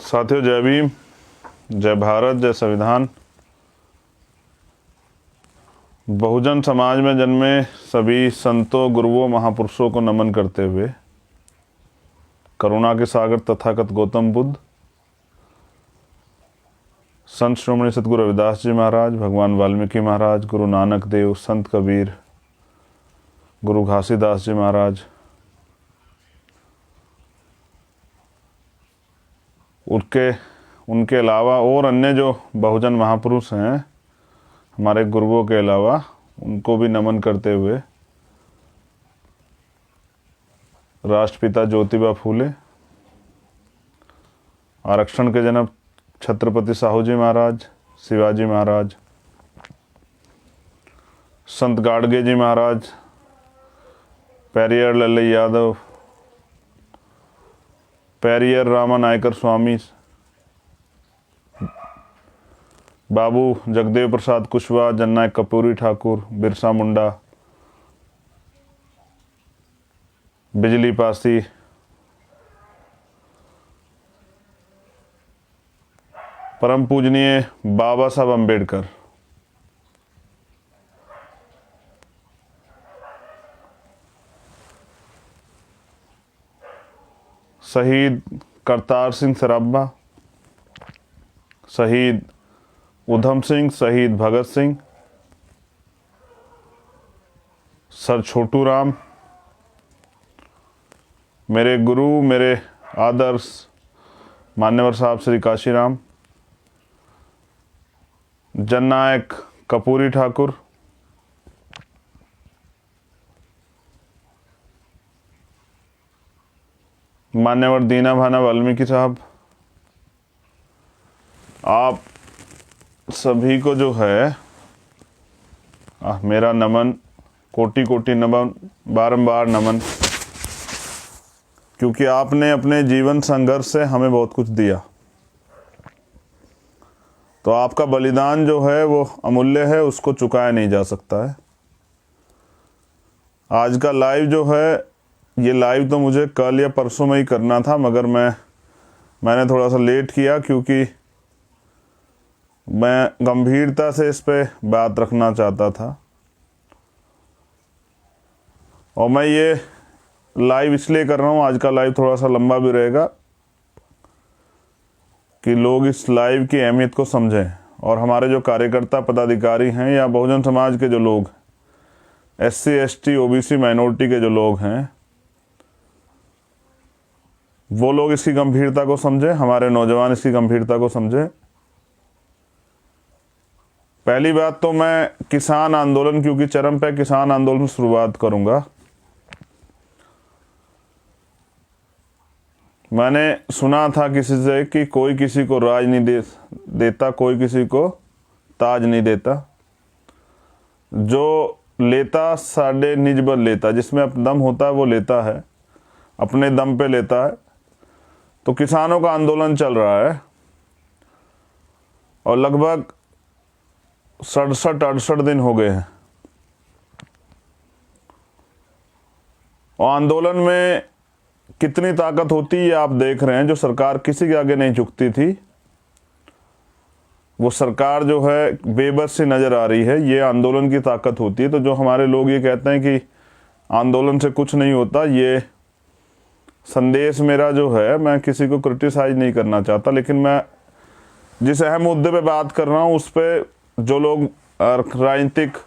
साथियों, जय भीम, जय भारत, जय संविधान। बहुजन समाज में जन्मे सभी संतों, गुरुओं, महापुरुषों को नमन करते हुए करुणा के सागर तथागत गौतम बुद्ध, संत श्रोमणी सतगुरु रविदास जी महाराज, भगवान वाल्मीकि महाराज, गुरु नानक देव, संत कबीर, गुरु घासीदास जी महाराज, उनके अलावा और अन्य जो बहुजन महापुरुष हैं हमारे गुरुओं के अलावा, उनको भी नमन करते हुए राष्ट्रपिता ज्योतिबा फूले, आरक्षण के जनक छत्रपति साहू जी महाराज, शिवाजी महाराज, संत गाडगे जी महाराज, पेरियर लल्लई यादव, पेरियर रामा नायकर स्वामी, बाबू जगदेव प्रसाद कुशवाहा, जननायक कपूरी ठाकुर, बिरसा मुंडा, बिजली पासी, परम पूजनीय बाबा साहब अम्बेडकर, शहीद करतार सिंह सराभा, शहीद उधम सिंह, शहीद भगत सिंह, सर छोटू राम, मेरे गुरु, मेरे आदर्श मान्यवर साहब श्री काशीराम, जननायक कपूरी ठाकुर, मान्यवर दीना भाना वाल्मीकि साहब, आप सभी को जो है मेरा नमन, कोटि कोटि नमन, बारंबार नमन, क्योंकि आपने अपने जीवन संघर्ष से हमें बहुत कुछ दिया। तो आपका बलिदान जो है वो अमूल्य है, उसको चुकाया नहीं जा सकता है। आज का लाइव जो है, ये लाइव तो मुझे कल या परसों में ही करना था, मगर मैंने थोड़ा सा लेट किया, क्योंकि मैं गंभीरता से इस पे बात रखना चाहता था। और मैं ये लाइव इसलिए कर रहा हूँ, आज का लाइव थोड़ा सा लंबा भी रहेगा, कि लोग इस लाइव की अहमियत को समझें। और हमारे जो कार्यकर्ता पदाधिकारी हैं या बहुजन समाज के जो लोग, SC ST OBC माइनॉरिटी के जो लोग हैं, वो लोग इसकी गंभीरता को समझें, हमारे नौजवान इसकी गंभीरता को समझें। पहली बात तो मैं किसान आंदोलन, क्योंकि चरम पे किसान आंदोलन से शुरुआत करूंगा। मैंने सुना था किसी से कि कोई किसी को राज नहीं देता, कोई किसी को ताज नहीं देता, जो लेता साडे निज बल लेता, जिसमें अपना दम होता है वो लेता है, अपने दम पे लेता है। तो किसानों का आंदोलन चल रहा है और लगभग 67-68 दिन हो गए हैं। और आंदोलन में कितनी ताकत होती है आप देख रहे हैं। जो सरकार किसी के आगे नहीं झुकती थी, वो सरकार जो है बेबस सी नजर आ रही है। ये आंदोलन की ताकत होती है। तो जो हमारे लोग ये कहते हैं कि आंदोलन से कुछ नहीं होता, ये संदेश मेरा जो है, मैं किसी को क्रिटिसाइज नहीं करना चाहता, लेकिन मैं जिस अहम मुद्दे पे बात कर रहा हूँ उस पे जो लोग राजनीतिक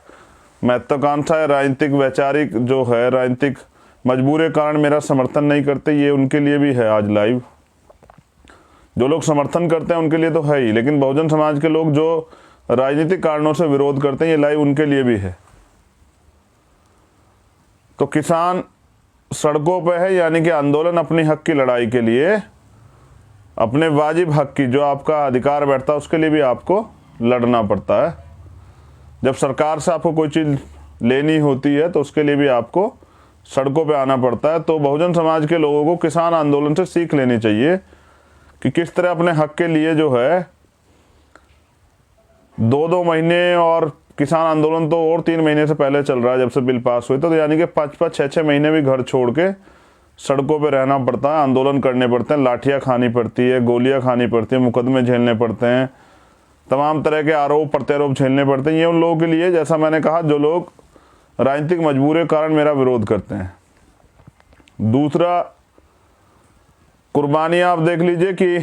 महत्वाकांक्षा या राजनीतिक वैचारिक जो है, राजनीतिक मजबूरी के कारण मेरा समर्थन नहीं करते, ये उनके लिए भी है आज लाइव। जो लोग समर्थन करते हैं उनके लिए तो है ही, लेकिन बहुजन समाज के लोग जो राजनीतिक कारणों से विरोध करते हैं, ये लाइव उनके लिए भी है। तो किसान सड़कों पे है, यानी कि आंदोलन अपनी हक की लड़ाई के लिए, अपने वाजिब हक की, जो आपका अधिकार बैठता है उसके लिए भी आपको लड़ना पड़ता है। जब सरकार से आपको कोई चीज़ लेनी होती है तो उसके लिए भी आपको सड़कों पे आना पड़ता है। तो बहुजन समाज के लोगों को किसान आंदोलन से सीख लेनी चाहिए कि किस तरह अपने हक के लिए जो है 2-2 महीने, और किसान आंदोलन तो और 3 महीने से पहले चल रहा है, जब से बिल पास हुए, तो यानी कि 5-5, 6-6 महीने भी घर छोड़ के सड़कों पे रहना पड़ता है, आंदोलन करने पड़ते हैं, लाठियाँ खानी पड़ती है, गोलियाँ खानी पड़ती है, मुकदमे झेलने पड़ते हैं, तमाम तरह के आरोप प्रत्यारोप झेलने पड़ते हैं। ये उन लोगों के लिए, जैसा मैंने कहा, जो लोग राजनीतिक मजबूरी के कारण मेरा विरोध करते हैं। दूसरा, कुर्बानियाँ आप देख लीजिए कि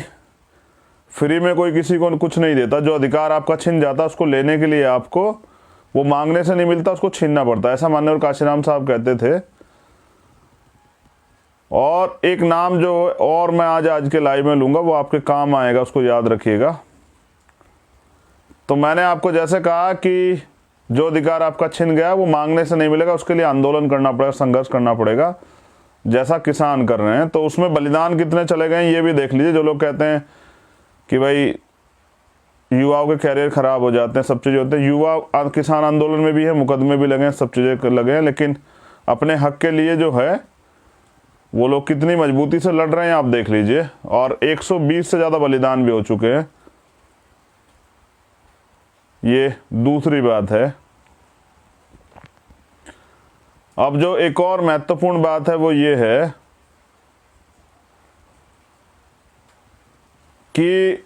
फ्री में कोई किसी को कुछ नहीं देता। जो अधिकार आपका छिन जाता है उसको लेने के लिए आपको वो मांगने से नहीं मिलता, उसको छीनना पड़ता है। ऐसा माननीय काशीराम साहब कहते थे। और एक नाम जो और मैं आज के लाइव में लूँगा, वो आपके काम आएगा, उसको याद रखिएगा। तो मैंने आपको जैसे कहा कि जो अधिकार आपका छिन गया वो मांगने से नहीं मिलेगा, उसके लिए आंदोलन करना पड़ेगा, संघर्ष करना पड़ेगा, जैसा किसान कर रहे हैं। तो उसमें बलिदान कितने चले गए ये भी देख लीजिए। जो लोग कहते हैं कि भाई युवाओं के कैरियर खराब हो जाते हैं, सब चीज़ें होते हैं, युवा किसान आंदोलन में भी है, मुकदमे भी लगे हैं, सब चीज़ें लगे हैं, लेकिन अपने हक के लिए जो है वो लोग कितनी मजबूती से लड़ रहे हैं आप देख लीजिए। और 120 से ज़्यादा बलिदान भी हो चुके हैं। ये दूसरी बात है। अब जो एक और महत्वपूर्ण बात है वो ये है कि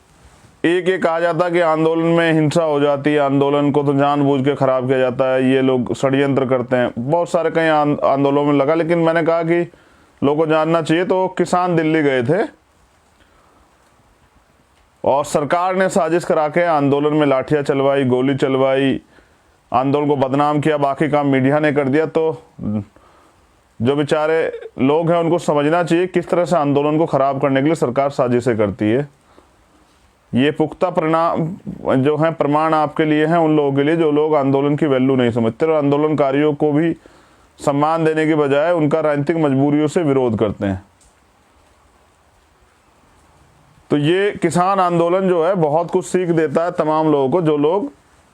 एक आ जाता कि आंदोलन में हिंसा हो जाती है, आंदोलन को तो जानबूझ के खराब किया जाता है, ये लोग षड्यंत्र करते हैं, बहुत सारे कई आंदोलनों में लगा। लेकिन मैंने कहा कि लोगों को जानना चाहिए। तो किसान दिल्ली गए थे और सरकार ने साजिश करा के आंदोलन में लाठियां चलवाई, गोली चलवाई, आंदोलन को बदनाम किया, बाकी काम मीडिया ने कर दिया। तो जो बेचारे लोग हैं उनको समझना चाहिए किस तरह से आंदोलन को खराब करने के लिए सरकार साजिशें करती है। ये पुख्ता परिणाम जो हैं, प्रमाण आपके लिए हैं, उन लोगों के लिए जो लोग आंदोलन की वैल्यू नहीं समझते और आंदोलनकारियों को भी सम्मान देने की बजाय उनका राजनीतिक मजबूरियों से विरोध करते हैं। तो ये किसान आंदोलन जो है बहुत कुछ सीख देता है तमाम लोगों को, जो लोग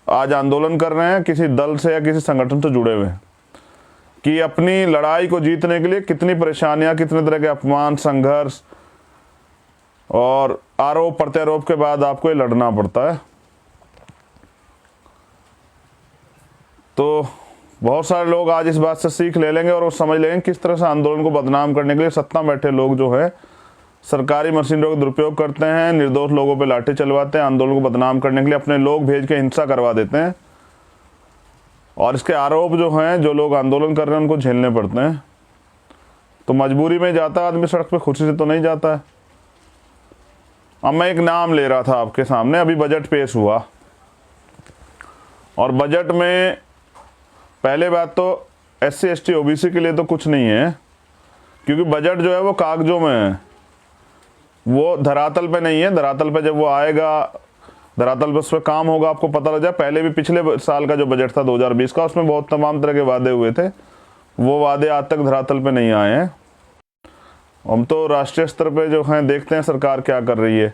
आज आंदोलन कर रहे हैं किसी दल से या किसी संगठन से जुड़े हुए हैं, कि अपनी लड़ाई को जीतने के लिए कितनी परेशानियां, कितने तरह के अपमान, संघर्ष और आरोप प्रत्यारोप के बाद आपको ये लड़ना पड़ता है। तो बहुत सारे लोग आज इस बात से सीख ले लेंगे और वो समझ लेंगे किस तरह से आंदोलन को बदनाम करने के लिए सत्ता में बैठे लोग जो है सरकारी मशीनरियों का दुरुपयोग करते हैं, निर्दोष लोगों पे लाठी चलवाते हैं, आंदोलन को बदनाम करने के लिए अपने लोग भेज के हिंसा करवा देते हैं। और इसके आरोप जो हैं, जो लोग आंदोलन कर रहे हैं उनको झेलने पड़ते हैं। तो मजबूरी में जाता है आदमी, सड़क पे खुशी से तो नहीं जाता है। अब मैं एक नाम ले रहा था आपके सामने, अभी बजट पेश हुआ और बजट में पहले बात तो SC ST OBC के लिए तो कुछ नहीं है, क्योंकि बजट जो है वो कागजों में है, वो धरातल पे नहीं है। धरातल पे जब वो आएगा, धरातल पे उस पर काम होगा, आपको पता लग जाए। पहले भी पिछले साल का जो बजट था 2020 का, उसमें बहुत तमाम तरह के वादे हुए थे, वो वादे आज तक धरातल पे नहीं आए हैं। हम तो राष्ट्रीय स्तर पे जो हैं देखते हैं सरकार क्या कर रही है।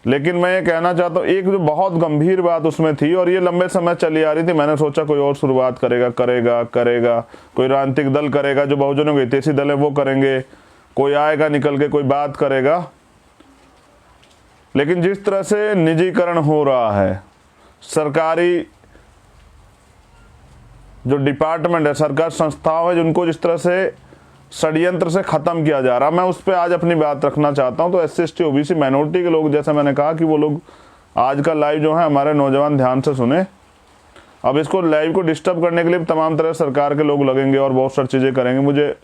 लेकिन मैं ये कहना चाहता हूँ, एक जो बहुत गंभीर बात उसमें थी और ये लंबे समय चली आ रही थी, मैंने सोचा कोई और शुरुआत करेगा, कोई राजनीतिक दल करेगा, जो बहुजनों के हितैषी दल है वो करेंगे, कोई आएगा निकल के कोई बात करेगा। लेकिन जिस तरह से निजीकरण हो रहा है, सरकारी जो डिपार्टमेंट है, सरकार संस्थाओं है, जिनको जिस तरह से षड्यंत्र से ख़त्म किया जा रहा, मैं उस पर आज अपनी बात रखना चाहता हूं। तो SC ST OBC माइनॉरिटी के लोग, जैसा मैंने कहा कि वो लोग आज का लाइव जो है हमारे नौजवान ध्यान से सुने। अब इसको लाइव को डिस्टर्ब करने के लिए तमाम तरह सरकार के लोग लगेंगे और बहुत सारी चीज़ें करेंगे। मुझे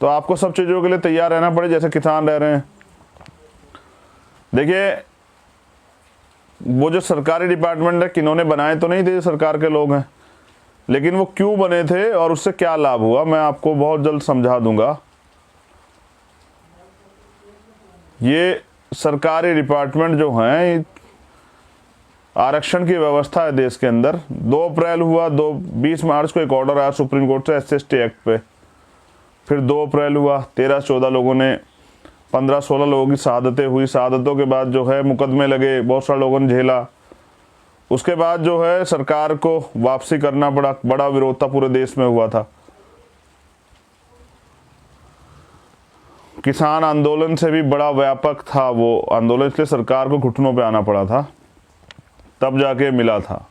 तो आपको सब चीज़ों के लिए तैयार रहना पड़े, जैसे किसान रह रहे हैं। देखिए, वो जो सरकारी डिपार्टमेंट है, किन्होंने बनाए तो नहीं थे, सरकार के लोग हैं, लेकिन वो क्यों बने थे और उससे क्या लाभ हुआ, मैं आपको बहुत जल्द समझा दूंगा। ये सरकारी डिपार्टमेंट जो हैं, आरक्षण की व्यवस्था है देश के अंदर। 2 अप्रैल हुआ, 20 मार्च को एक ऑर्डर आया सुप्रीम कोर्ट से SC ST एक्ट पे। फिर 2 अप्रैल हुआ, 13-14 लोगों ने, 15-16 लोगों की शहादतें हुई। शहादतों के बाद जो है मुकदमे लगे, बहुत सारे लोगों ने झेला। उसके बाद जो है सरकार को वापसी करना पड़ा, बड़ा विरोध था, पूरे देश में हुआ था। किसान आंदोलन से भी बड़ा व्यापक था वो आंदोलन, इसलिए सरकार को घुटनों पे आना पड़ा था, तब जाके मिला था।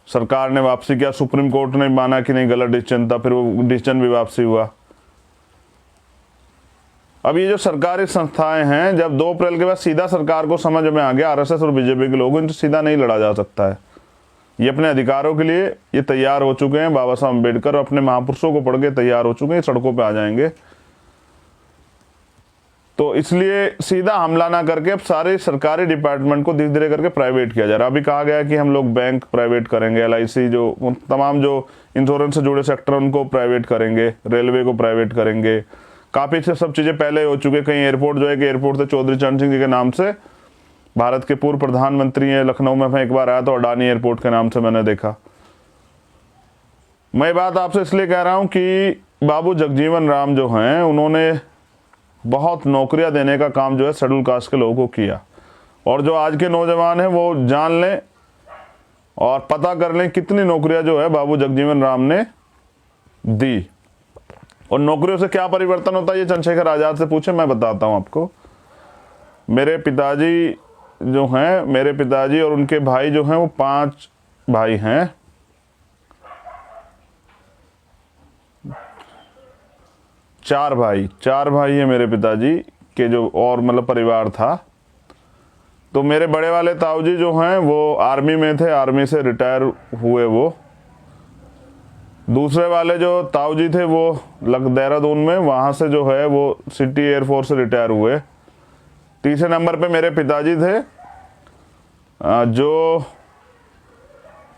सरकार ने वापसी किया, सुप्रीम कोर्ट ने माना कि नहीं गलत डिसीजन था, फिर वो डिसीजन भी वापसी हुआ। अब ये जो सरकारी संस्थाएं हैं, जब 2 अप्रैल के बाद सीधा सरकार को समझ में आ गया, आरएसएस और बीजेपी के लोगों, इनसे सीधा नहीं लड़ा जा सकता है। ये अपने अधिकारों के लिए ये तैयार हो चुके हैं। बाबा साहब अम्बेडकर अपने महापुरुषों को पढ़ के तैयार हो चुके हैं, सड़कों पे आ जाएंगे। तो इसलिए सीधा हमला ना करके अब सारे सरकारी डिपार्टमेंट को धीरे धीरे करके प्राइवेट किया जा रहा है। अभी कहा गया कि हम लोग बैंक प्राइवेट करेंगे, LIC जो तमाम जो इंश्योरेंस से जुड़े सेक्टर उनको प्राइवेट करेंगे, रेलवे को प्राइवेट करेंगे। काफ़ी सब चीज़ें पहले हो चुके। कहीं एयरपोर्ट जो है कि एयरपोर्ट से चौधरी चरण सिंह जी के नाम से, भारत के पूर्व प्रधानमंत्री हैं, लखनऊ में मैं एक बार आया तो अडानी एयरपोर्ट के नाम से मैंने देखा। मैं बात आपसे इसलिए कह रहा हूं कि बाबू जगजीवन राम जो हैं, उन्होंने बहुत नौकरियां देने का काम जो है शेड्यूल कास्ट के लोगों को किया। और जो आज के नौजवान हैं वो जान लें और पता कर लें कितनी नौकरियां जो है बाबू जगजीवन राम ने दी। और नौकरियों से क्या परिवर्तन होता है ये चंद्रशेखर आज़ाद से पूछे, मैं बताता हूं आपको। मेरे पिताजी जो हैं, मेरे पिताजी और उनके भाई जो हैं, वो 5 भाई हैं। चार भाई हैं मेरे पिताजी के, जो और मतलब परिवार था। तो मेरे बड़े वाले ताऊजी जो हैं वो आर्मी में थे, आर्मी से रिटायर हुए वो। दूसरे वाले जो ताऊजी थे वो देहरादून में, वहाँ से जो है वो सिटी एयरफोर्स से रिटायर हुए। तीसरे नंबर पे मेरे पिताजी थे जो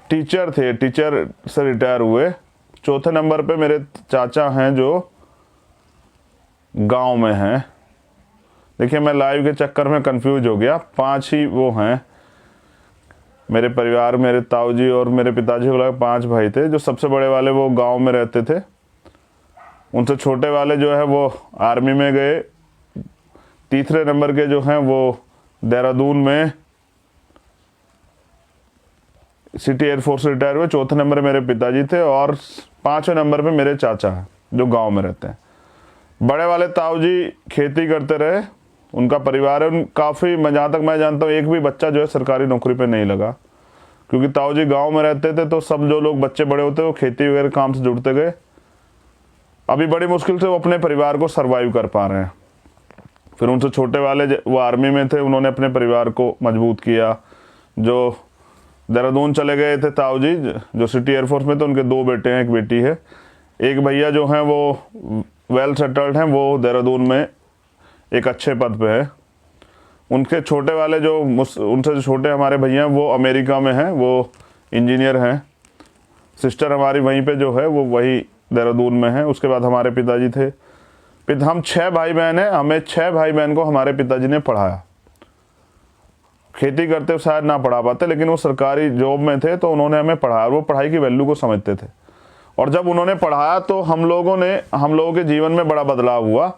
टीचर थे, टीचर से रिटायर हुए। चौथे नंबर पे मेरे चाचा हैं जो गांव में हैं। देखिए मैं लाइव के चक्कर में कंफ्यूज हो गया, 5 ही वो हैं मेरे परिवार। मेरे ताऊजी और मेरे पिताजी को लगा 5 भाई थे। जो सबसे बड़े वाले वो गांव में रहते थे, उनसे छोटे वाले जो है वो आर्मी में गए। तीसरे नंबर के जो हैं वो देहरादून में सिटी एयरफोर्स से रिटायर हुए। चौथे नंबर मेरे पिताजी थे और 5वें नंबर पे मेरे चाचा हैं जो गांव में रहते हैं। बड़े वाले ताऊजी खेती करते रहे, उनका परिवार है। काफ़ी, मैं जहाँ तक मैं जानता हूँ, एक भी बच्चा जो है सरकारी नौकरी पे नहीं लगा, क्योंकि ताऊजी गांव में रहते थे। तो सब जो लोग बच्चे बड़े होते वो खेती वगैरह काम से जुड़ते गए। अभी बड़ी मुश्किल से वो अपने परिवार को सर्वाइव कर पा रहे हैं। फिर उनसे छोटे वाले वो आर्मी में थे, उन्होंने अपने परिवार को मजबूत किया। जो देहरादून चले गए थे ताऊजी जो सिटी एयरफोर्स में, तो उनके 2 बेटे हैं, 1 बेटी है। एक भैया जो हैं वो वेल सेटल्ड हैं, वो देहरादून में एक अच्छे पद पे है। उनके छोटे वाले जो उनसे जो छोटे हमारे भैया हैं वो अमेरिका में हैं, वो इंजीनियर हैं। सिस्टर हमारी वहीं पे जो है वो वही देहरादून में है। उसके बाद हमारे पिताजी थे। हम 6 भाई बहन हैं। हमें 6 भाई बहन को हमारे पिताजी ने पढ़ाया। खेती करते शायद ना पढ़ा पाते, लेकिन वो सरकारी जॉब में थे तो उन्होंने हमें पढ़ाया। वो पढ़ाई की वैल्यू को समझते थे। और जब उन्होंने पढ़ाया तो हम लोगों के जीवन में बड़ा बदलाव हुआ।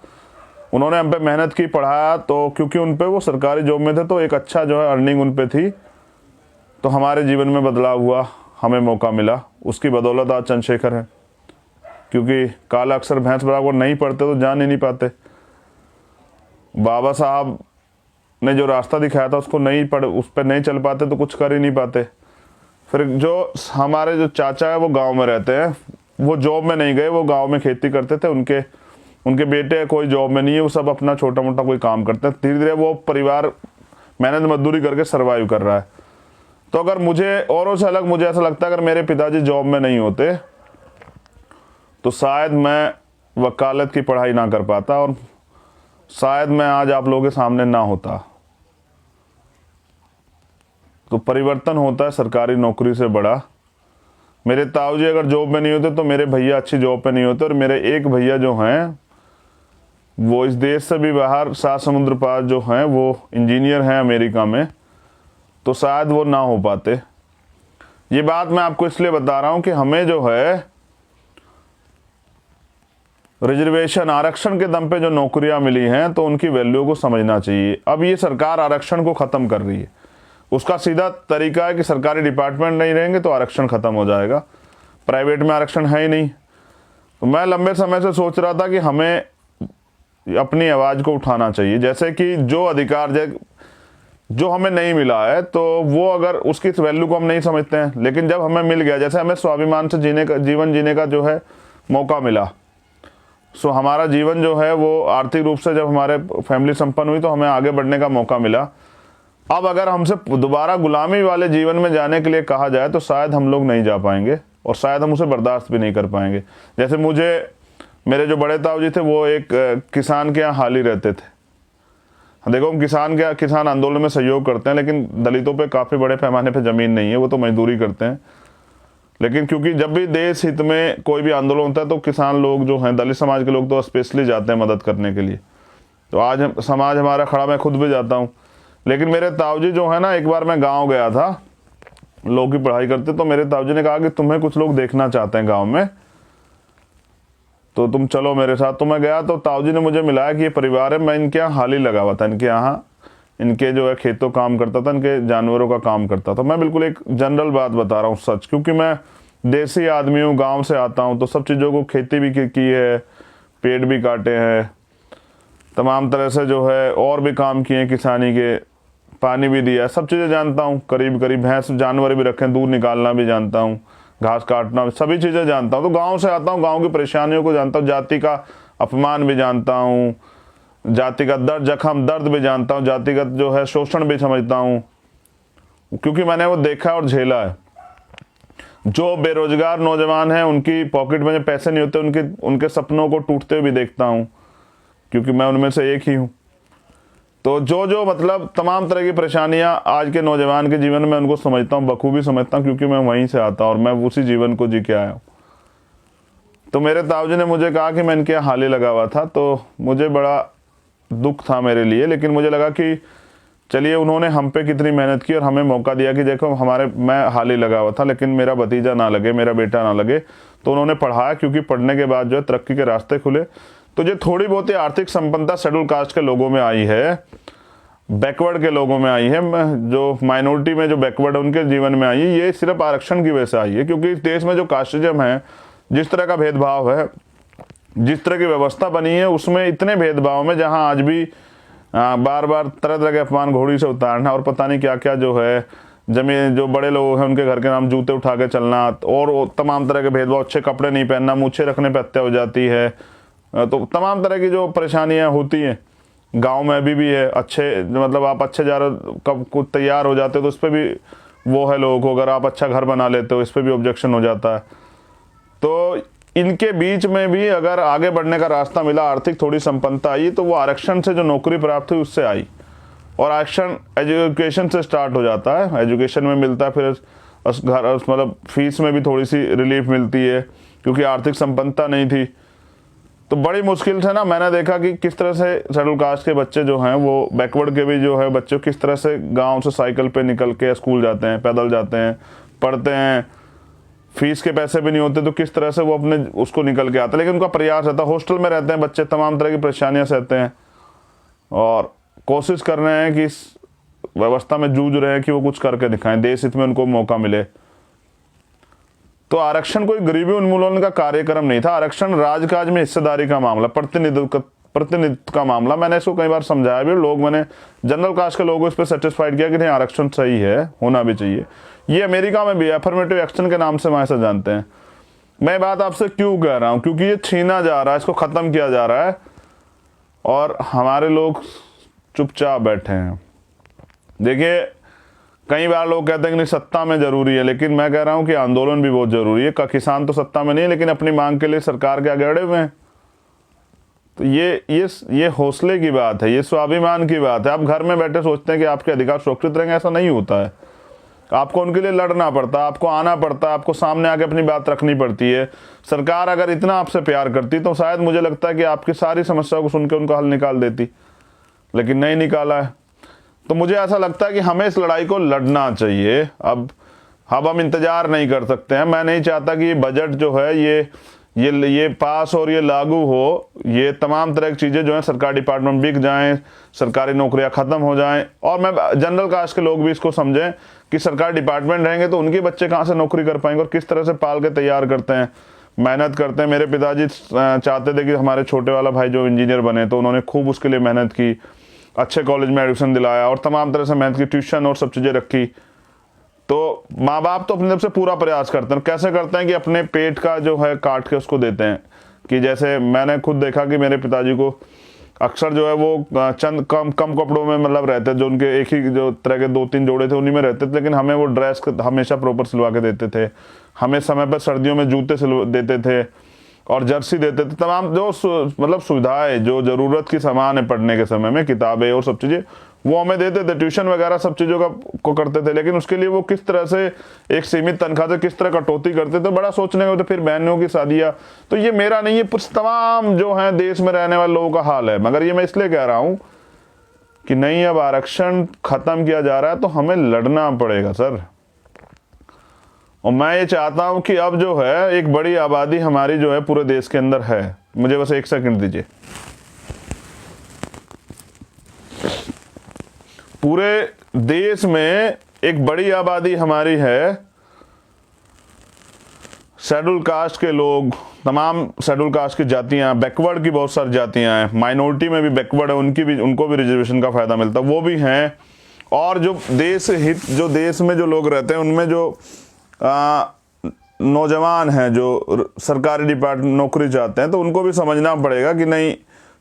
उन्होंने हम पे मेहनत की, पढ़ाया। तो क्योंकि उन पे वो सरकारी जॉब में थे तो एक अच्छा जो है अर्निंग उन पे थी, तो हमारे जीवन में बदलाव हुआ, हमें मौका मिला। उसकी बदौलत आज चंद्रशेखर है। क्योंकि काला अक्षर भैंस बराबर नहीं पढ़ते तो जान ही नहीं पाते। बाबा साहब ने जो रास्ता दिखाया था उस पर नहीं चल पाते तो कुछ कर ही नहीं पाते। फिर जो हमारे जो चाचा है वो गांव में रहते हैं, वो जॉब में नहीं गए, वो गांव में खेती करते थे। उनके बेटे कोई जॉब में नहीं है, वो सब अपना छोटा मोटा कोई काम करते हैं। धीरे धीरे वो परिवार मेहनत मजदूरी करके सर्वाइव कर रहा है। तो अगर मुझे औरों से अलग मुझे ऐसा लगता है, अगर मेरे पिताजी जॉब में नहीं होते तो शायद मैं वकालत की पढ़ाई ना कर पाता और शायद मैं आज आप लोगों के सामने ना होता। तो परिवर्तन होता है सरकारी नौकरी से बड़ा। मेरे ताऊजी अगर जॉब में नहीं होते तो मेरे भैया अच्छी जॉब पे नहीं होते। और मेरे एक भैया जो हैं वो इस देश से भी बाहर 7 समुद्र पार जो हैं वो इंजीनियर हैं अमेरिका में, तो शायद वो ना हो पाते। ये बात मैं आपको इसलिए बता रहा हूं कि हमें जो है रिजर्वेशन, आरक्षण के दम पे जो नौकरियां मिली हैं तो उनकी वैल्यू को समझना चाहिए। अब ये सरकार आरक्षण को ख़त्म कर रही है। उसका सीधा तरीका है कि सरकारी डिपार्टमेंट नहीं रहेंगे तो आरक्षण ख़त्म हो जाएगा। प्राइवेट में आरक्षण है ही नहीं। तो मैं लंबे समय से सोच रहा था कि हमें अपनी आवाज़ को उठाना चाहिए। जैसे कि जो अधिकार जो हमें नहीं मिला है तो वो अगर उसकी वैल्यू को हम नहीं समझते हैं, लेकिन जब हमें मिल गया, जैसे हमें स्वाभिमान से जीवन जीने का जो है मौका मिला, सो हमारा जीवन जो है वो आर्थिक रूप से जब हमारे फैमिली संपन्न हुई तो हमें आगे बढ़ने का मौका मिला। अब अगर हमसे दोबारा गुलामी वाले जीवन में जाने के लिए कहा जाए तो शायद हम लोग नहीं जा पाएंगे और शायद हम उसे बर्दाश्त भी नहीं कर पाएंगे। जैसे मेरे जो बड़े ताऊ जी थे वो एक किसान के यहाँ हाली रहते थे। देखो, हम किसान आंदोलन में सहयोग करते हैं, लेकिन दलितों पे काफ़ी बड़े पैमाने पे ज़मीन नहीं है, वो तो मजदूरी करते हैं। लेकिन क्योंकि जब भी देश हित में कोई भी आंदोलन होता है तो किसान लोग जो हैं, दलित समाज के लोग तो स्पेशली जाते हैं मदद करने के लिए। तो आज समाज हमारा खड़ा, मैं खुद भी जाता हूँ। लेकिन मेरे ताऊजी जो है ना, एक बार मैं गाँव गया था, लोग की पढ़ाई करते, तो मेरे ताऊजी ने कहा कि तुम्हें कुछ लोग देखना चाहते हैं गाँव में, तो तुम चलो मेरे साथ। तो मैं गया तो ताऊजी ने मुझे मिलाया कि ये परिवार है, मैं इनके यहाँ हाली लगा हुआ था, इनके यहाँ इनके जो है खेतों काम करता था, इनके जानवरों का काम करता था। मैं बिल्कुल एक जनरल बात बता रहा हूँ सच, क्योंकि मैं देसी आदमी हूँ, गांव से आता हूँ, तो सब चीज़ों को खेती भी की है, पेड़ भी काटे हैं, तमाम तरह से जो है और भी काम किए हैं किसानी के, पानी भी दिया, सब चीज़ें जानता हूँ। करीब करीब भैंस जानवर भी रखे, दूध निकालना भी जानता हूँ, घास काटना, सभी चीज़ें जानता हूँ। तो गाँव से आता हूँ, गाँव की परेशानियों को जानता हूँ, जाति का अपमान भी जानता हूँ, जातिगत दर्द भी जानता हूँ, जातिगत जो है शोषण भी समझता हूँ, क्योंकि मैंने वो देखा और झेला है। जो बेरोजगार नौजवान हैं, उनकी पॉकेट में जो पैसे नहीं होते, उनके सपनों को टूटते हुए भी देखता हूँ, क्योंकि मैं उनमें से एक ही हूँ। तो जो मतलब तमाम तरह की परेशानियाँ आज के नौजवान के जीवन में, उनको समझता हूँ, बखूबी समझता हूँ, क्योंकि मैं वहीं से आता हूँ और मैं उसी जीवन को जी के आया हूँ। तो मेरे ताऊजी ने मुझे कहा कि मैं इनके यहाँ हाली लगा हुआ था, तो मुझे बड़ा दुख था मेरे लिए, लेकिन मुझे लगा कि चलिए, उन्होंने हम पे कितनी मेहनत की और हमें मौका दिया कि देखो मैं हाली लगा हुआ था, लेकिन मेरा भतीजा ना लगे, मेरा बेटा ना लगे। तो उन्होंने पढ़ाया, क्योंकि पढ़ने के बाद जो है तरक्की के रास्ते खुले। तो जो थोड़ी बहुत ही आर्थिक संपन्नता शेड्यूल कास्ट के लोगों में आई है, बैकवर्ड के लोगों में आई है, जो माइनॉरिटी में जो बैकवर्ड है उनके जीवन में आई है, ये सिर्फ आरक्षण की वजह से आई है। क्योंकि इस देश में जो कास्टिज्म है, जिस तरह का भेदभाव है, जिस तरह की व्यवस्था बनी है, उसमें इतने भेदभाव में, जहां आज भी बार बार तरह तरह के अपमान घोड़ी से उतारना और पता नहीं क्या क्या जो है, जमीन जो बड़े लोग हैं उनके घर के नाम जूते उठा के चलना, और तमाम तरह के भेदभाव, अच्छे कपड़े नहीं पहनना, मूछें रखने पर हत्या हो जाती है। तो तमाम तरह की जो परेशानियां होती हैं गांव में अभी भी है। अच्छे मतलब आप अच्छे जा रहे कब कुछ तैयार हो जाते हो तो उस पर भी वो है लोगों को, अगर आप अच्छा घर बना लेते हो इस पर भी ऑब्जेक्शन हो जाता है। तो इनके बीच में भी अगर आगे बढ़ने का रास्ता मिला, आर्थिक थोड़ी संपन्नता आई, तो वो आरक्षण से जो नौकरी प्राप्त हुई उससे आई। और आरक्षण एजुकेशन से स्टार्ट हो जाता है, एजुकेशन में मिलता है, फिर घर मतलब फीस में भी थोड़ी सी रिलीफ मिलती है, क्योंकि आर्थिक संपन्नता नहीं थी। तो बड़ी मुश्किल से ना मैंने देखा कि किस तरह से शेड्यूल कास्ट के बच्चे जो हैं, वो बैकवर्ड के भी जो है बच्चे किस तरह से गाँव से साइकिल पे निकल के स्कूल जाते हैं, पैदल जाते हैं, पढ़ते हैं, फीस के पैसे भी नहीं होते, तो किस तरह से वो अपने उसको निकल के आते हैं। लेकिन उनका प्रयास रहता है, हॉस्टल में रहते हैं बच्चे, तमाम तरह की परेशानियां सहते हैं और कोशिश कर रहे हैं कि इस व्यवस्था में जूझ रहे हैं कि वो कुछ करके दिखाएं, देश हित में उनको मौका मिले। तो आरक्षण कोई गरीबी उन्मूलन का कार्यक्रम नहीं था, आरक्षण राजकाज में हिस्सेदारी का मामला, प्रतिनिधित्व का मामला। मैंने इसको कई बार समझाया भी, मैंने जनरल कास्ट के लोगों इस पर सेटिस्फाइड किया कि नहीं, आरक्षण सही है, होना भी चाहिए। ये अमेरिका में भी अफर्मेटिव एक्शन के नाम से वहां से जानते हैं। मैं बात आपसे क्यों कह रहा हूं, क्योंकि ये छीना जा रहा है, इसको खत्म किया जा रहा है और हमारे लोग चुपचाप बैठे हैं। देखिए, कई बार लोग कहते हैं कि नहीं सत्ता में जरूरी है, लेकिन मैं कह रहा हूं कि आंदोलन भी बहुत जरूरी है। किसान तो सत्ता में नहीं है, लेकिन अपनी मांग के लिए सरकार के आगे अड़े हुए हैं। तो ये हौसले की बात है, ये स्वाभिमान की बात है। आप घर में बैठे सोचते हैं कि आपके अधिकार सुरक्षित रहेंगे, ऐसा नहीं होता है। आपको उनके लिए लड़ना पड़ता है, आपको आना पड़ता है, आपको सामने आके अपनी बात रखनी पड़ती है। सरकार अगर इतना आपसे प्यार करती तो शायद मुझे लगता है कि आपकी सारी समस्याओं को सुन के उनका हल निकाल देती, लेकिन नहीं निकाला है। तो मुझे ऐसा लगता है कि हमें इस लड़ाई को लड़ना चाहिए। अब हम इंतजार नहीं कर सकते हैं। मैं नहीं चाहता कि ये बजट जो है ये पास और ये लागू हो, ये तमाम तरह की चीज़ें जो हैं सरकारी डिपार्टमेंट बिक जाएं, सरकारी नौकरियां ख़त्म हो जाएं। और मैं जनरल कास्ट के लोग भी इसको समझें कि सरकारी डिपार्टमेंट रहेंगे तो उनके बच्चे कहाँ से नौकरी कर पाएंगे, और किस तरह से पाल के तैयार करते हैं, मेहनत करते हैं। मेरे पिताजी चाहते थे कि हमारे छोटे वाला भाई जो इंजीनियर बने, तो उन्होंने खूब उसके लिए मेहनत की, अच्छे कॉलेज में एडमिशन दिलाया और तमाम तरह से मेहनत की, ट्यूशन और सब चीज़ें रखी। तो माँ बाप तो अपनी तरफ से पूरा प्रयास करते हैं। कैसे करते हैं कि अपने पेट का जो है काट के उसको देते हैं, कि जैसे मैंने खुद देखा कि मेरे पिताजी को अक्सर जो है वो चंद कम कपड़ों में मतलब रहते, जो उनके एक ही जो तरह के 2-3 जोड़े थे उन्हीं में रहते थे, लेकिन हमें वो ड्रेस हमेशा प्रॉपर सिलवा के देते थे, हमें समय पर सर्दियों में जूते सिलवा देते थे और जर्सी देते थे। तमाम जो मतलब सुविधाएं, जो ज़रूरत की सामान है पढ़ने के समय में, किताबें और सब चीज़ें, वो हमें देते थे। ट्यूशन वगैरह सब चीज़ों का को करते थे, लेकिन उसके लिए वो किस तरह से एक सीमित तनख्वाह से किस तरह कटौती करते थे, बड़ा सोचने का। तो फिर बहनों की शादियाँ, तो ये मेरा नहीं, ये तमाम जो हैं देश में रहने वाले लोगों का हाल है। मगर ये मैं इसलिए कह रहा हूँ कि नहीं, अब आरक्षण खत्म किया जा रहा है तो हमें लड़ना पड़ेगा सर। और मैं ये चाहता हूं कि अब जो है एक बड़ी आबादी हमारी जो है पूरे देश के अंदर है। मुझे बस 1 सेकंड दीजिए। पूरे देश में एक बड़ी आबादी हमारी है, शेड्यूल कास्ट के लोग, तमाम शेड्यूल कास्ट की जातियां, बैकवर्ड की बहुत सारी जातियां हैं, माइनॉरिटी में भी बैकवर्ड है, उनको भी रिजर्वेशन का फायदा मिलता है, वो भी हैं। और जो देश में जो लोग रहते हैं उनमें जो नौजवान हैं जो सरकारी डिपार्टमेंट नौकरी चाहते हैं, तो उनको भी समझना पड़ेगा कि नहीं,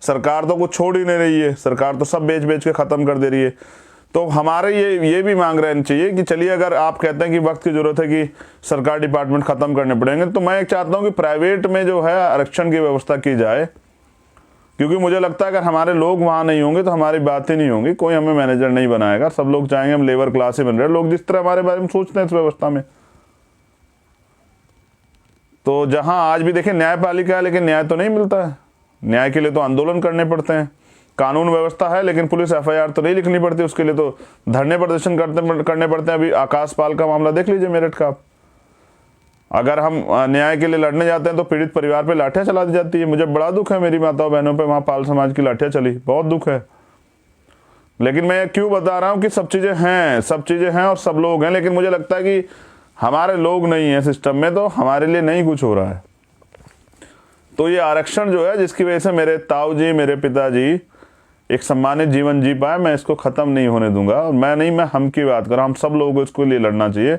सरकार तो कुछ छोड़ ही नहीं रही है, सरकार तो सब बेच के ख़त्म कर दे रही है। तो हमारे ये भी मांग रहनी चाहिए कि चलिए, अगर आप कहते हैं कि वक्त की ज़रूरत है कि सरकार डिपार्टमेंट ख़त्म करने पड़ेंगे, तो मैं चाहता हूँ कि प्राइवेट में जो है आरक्षण की व्यवस्था की जाए, क्योंकि मुझे लगता है अगर हमारे लोग वहाँ नहीं होंगे तो हमारी बात ही नहीं होगी, कोई हमें मैनेजर नहीं बनाएगा। सब लोग चाहेंगे हम लेबर क्लास ही बन रहे हैं, लोग जिस तरह हमारे बारे में सोचते हैं इस व्यवस्था में। तो जहां आज भी देखें न्यायपालिका है, लेकिन न्याय तो नहीं मिलता है। न्याय के लिए तो आंदोलन करने पड़ते हैं। कानून व्यवस्था है, लेकिन पुलिस FIR तो नहीं लिखनी पड़ती, उसके लिए तो धरने प्रदर्शन करने पड़ते हैं। अभी आकाश पाल का मामला देख लीजिए मेरठ का। अगर हम न्याय के लिए लड़ने जाते हैं तो पीड़ित परिवार पे लाठियां चला दी जाती है। मुझे बड़ा दुख है, मेरी माताओं बहनों पे वहाँ पाल समाज की लाठियां चली, बहुत दुख है। लेकिन मैं क्यों बता रहा हूँ कि सब चीज़ें हैं और सब लोग हैं, लेकिन मुझे लगता है कि हमारे लोग नहीं है सिस्टम में, तो हमारे लिए नहीं कुछ हो रहा है। तो ये आरक्षण जो है, जिसकी वजह से मेरे ताऊ जी, मेरे पिताजी एक सम्मानित जीवन जी पाए, मैं इसको ख़त्म नहीं होने दूंगा। और मैं हम की बात कर रहा हूँ, हम सब लोगों को इसके लिए लड़ना चाहिए।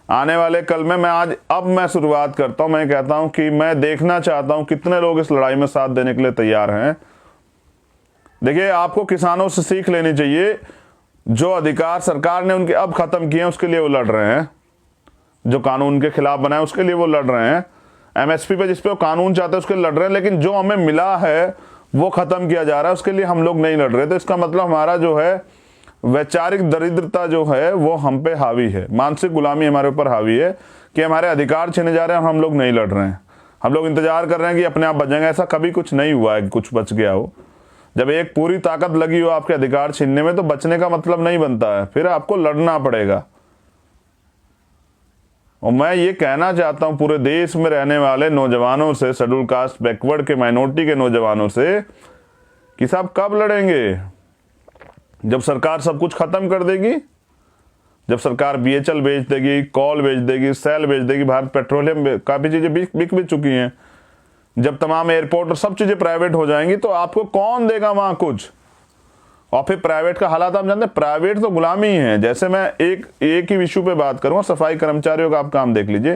आने वाले कल में मैं शुरुआत करता हूँ। मैं कहता हूँ कि मैं देखना चाहता हूँ कितने लोग इस लड़ाई में साथ देने के लिए तैयार हैं। देखिए, आपको किसानों से सीख लेनी चाहिए। जो अधिकार सरकार ने उनके अब ख़त्म किए हैं, उसके लिए वो लड़ रहे हैं। जो कानून के खिलाफ बनाए उसके लिए वो लड़ रहे हैं। MSP पे जिस पे वो कानून चाहते हैं उसके लिए लड़ रहे हैं, लेकिन जो हमें मिला है वो ख़त्म किया जा रहा है, उसके लिए हम लोग नहीं लड़ रहे। तो इसका मतलब हमारा जो है वैचारिक दरिद्रता जो है वो हम पे हावी है, मानसिक गुलामी हमारे ऊपर हावी है कि हमारे अधिकार छीने जा रहे हैं और हम लोग नहीं लड़ रहे हैं। हम लोग इंतजार कर रहे हैं कि अपने आप बचेंगे। ऐसा कभी कुछ नहीं हुआ है कि कुछ बच गया हो। जब एक पूरी ताकत लगी हो आपके अधिकार छीनने में, तो बचने का मतलब नहीं बनता है, फिर आपको लड़ना पड़ेगा। और मैं ये कहना चाहता हूं पूरे देश में रहने वाले नौजवानों से, शेड्यूल कास्ट, बैकवर्ड के, माइनॉरिटी के नौजवानों से, कि साहब कब लड़ेंगे? जब सरकार सब कुछ खत्म कर देगी, जब सरकार BHL बेच देगी, कॉल बेच देगी, सेल बेच देगी, भारत पेट्रोलियम, काफ़ी चीज़ें बिक भी चुकी हैं, जब तमाम एयरपोर्ट और सब चीज़ें प्राइवेट हो जाएंगी, तो आपको कौन देगा वहाँ कुछ? और फिर प्राइवेट का हालात आप जानते हैं, प्राइवेट तो गुलामी है। जैसे मैं एक ही इशू पे बात करूँगा, सफाई कर्मचारियों का आप काम देख लीजिए।